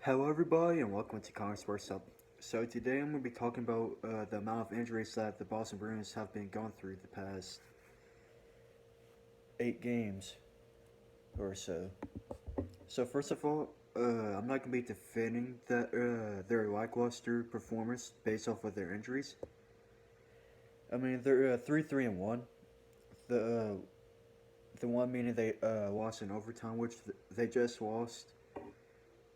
Hello, everybody, and welcome to Comic Sports Up. So today I'm going to be talking about the amount of injuries that the Boston Bruins have been going through the past 8 games or so. So first of all, I'm not going to be defending their lackluster performance based off of their injuries. I mean, they're 3-3-1. The uh, the one meaning they lost in overtime, which they just lost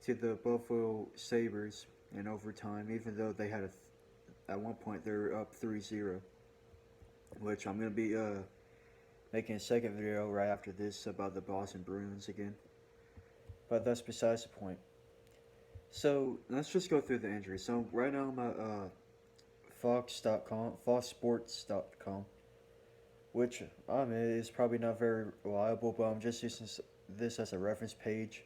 to the Buffalo Sabres in overtime, even though they had at one point they were up 3-0, which I'm gonna be making a second video right after this about the Boston Bruins again. But that's besides the point. So let's just go through the injuries. So right now I'm at foxsports.com, which I mean is probably not very reliable, but I'm just using this as a reference page.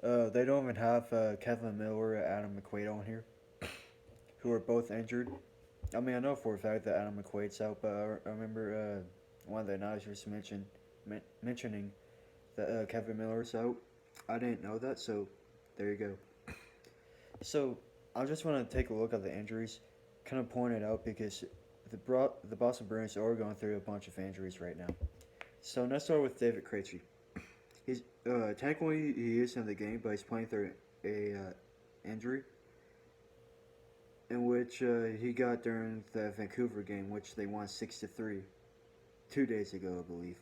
They don't even have Kevin Miller and Adam McQuaid on here, who are both injured. I mean, I know for a fact that Adam McQuaid's out, but I remember one of the announcers mentioning that Kevin Miller's out. I didn't know that, so there you go. So I just want to take a look at the injuries, kind of point it out because the Boston Bruins are going through a bunch of injuries right now. So let's start with David Krejci. He's technically he is in the game, but he's playing through a injury in which he got during the Vancouver game, which they won 6-3 2 days ago, I believe.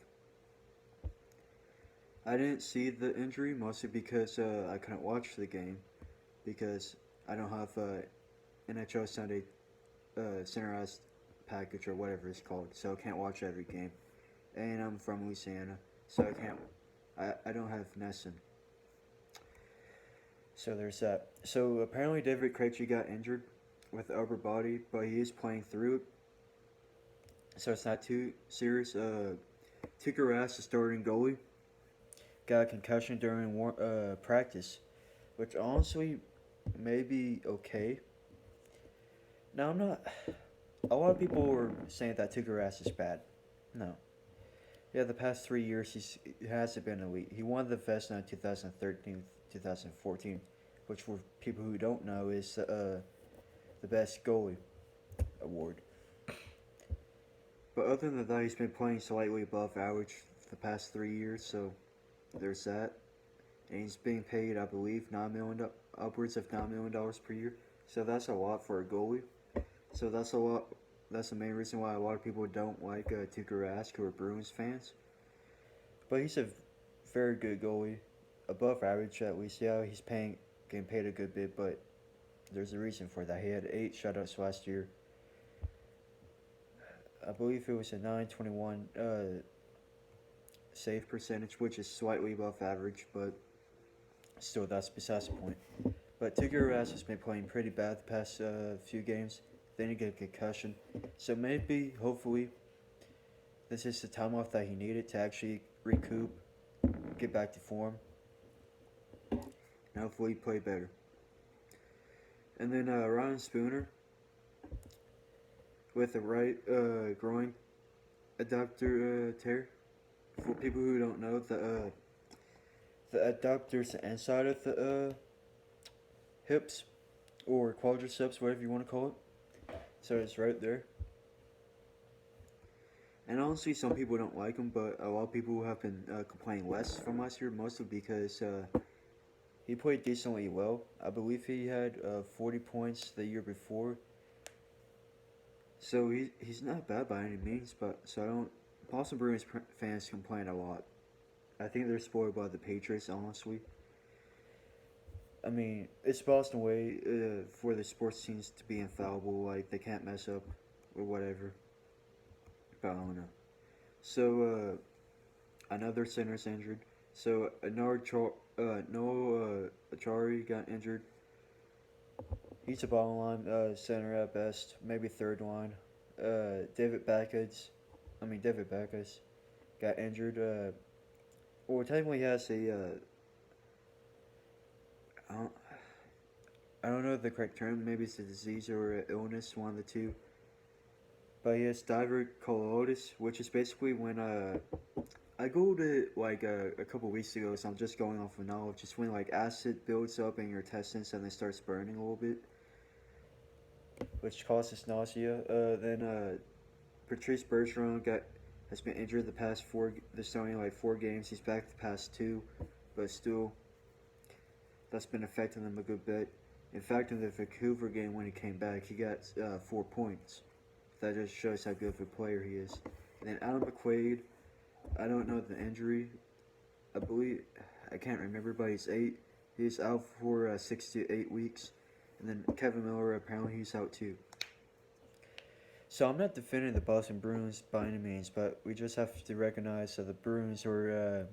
I didn't see the injury mostly because I couldn't watch the game because I don't have NHL Sunday centralized package or whatever it's called, so I can't watch every game. And I'm from Louisiana, so I can't. I don't have Nesson. So there's that. So apparently David Krejci got injured with the upper body, but he is playing through it, so it's not too serious. Tuukka Rask, the starting goalie, got a concussion during practice, which honestly may be okay. Now I'm not. A lot of people were saying that Tuukka Rask is bad. No. Yeah, the past 3 years he hasn't been elite. He won the Vezina in 2013, 2014, which for people who don't know is the best goalie award. But other than that, he's been playing slightly above average the past 3 years, so there's that. And he's being paid, I believe, upwards of $9 million per year. So that's a lot for a goalie. So that's a lot. That's the main reason why a lot of people don't like Tuukka Rask, who are Bruins fans. But he's a very good goalie, above average at least. Yeah, he's getting paid a good bit, but there's a reason for that. He had 8 shutouts last year. I believe it was a 921 save percentage, which is slightly above average, but still, that's besides the point. But Tuukka Rask has been playing pretty bad the past few games. Then he got a concussion. So maybe, hopefully, this is the time off that he needed to actually recoup, get back to form, and hopefully play better. And then Ryan Spooner with a right groin adductor tear. For people who don't know, the adductor's the inside of the hips or quadriceps, whatever you want to call it. So it's right there. And honestly, some people don't like him, but a lot of people have been complaining less from last year, mostly because he played decently well. I believe he had 40 points the year before. So he's not bad by any means, but so I don't. Boston Bruins fans complain a lot. I think they're spoiled by the Patriots, honestly. I mean, it's Boston way for the sports teams to be infallible. Like they can't mess up or whatever. But I don't know. So another center's injured. So Noah Achari got injured. He's a bottom line center at best, maybe third line. David Backus got injured. Well, technically he has I don't know the correct term. Maybe it's a disease or an illness, one of the two. But he has diverticulosis, which is basically when I googled it like a couple weeks ago, so I'm just going off of knowledge. Just when like acid builds up in your intestines and it starts burning a little bit, which causes nausea. Then Patrice Bergeron has been injured the past four. There's only like 4 games. He's back the past 2, but still, that's been affecting him a good bit. In fact, in the Vancouver game when he came back, he got 4 points. That just shows how good of a player he is. And then Adam McQuaid, I don't know the injury. I believe I can't remember, but he's out for 6 to 8 weeks. And then Kevin Miller, apparently he's out too. So I'm not defending the Boston Bruins by any means, but we just have to recognize that the Bruins are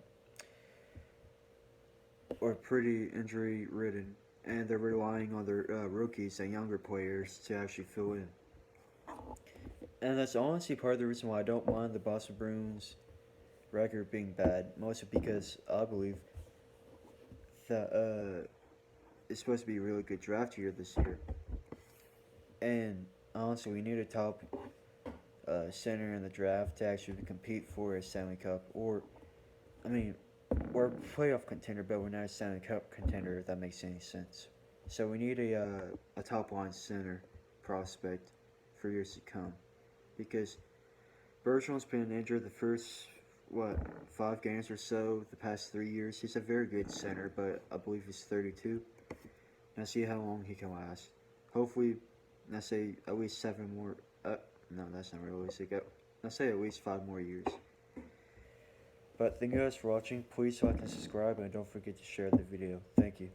pretty injury ridden, and they're relying on their rookies and younger players to actually fill in. And that's honestly part of the reason why I don't mind the Boston Bruins record being bad, mostly because I believe that it's supposed to be a really good draft year this year. And honestly, we need a top center in the draft to actually compete for a Stanley Cup, or we're a playoff contender, but we're not a Stanley Cup contender. If that makes any sense. So we need a top line center prospect for years to come, because Bergeron's been injured the first 5 games or so the past 3 years. He's a very good center, but I believe he's 32. And I see how long he can last. Hopefully, let's say at least 7 more. No, that's not realistic. Let's say at least 5 more years. But thank you guys for watching. Please like and subscribe, and don't forget to share the video. Thank you.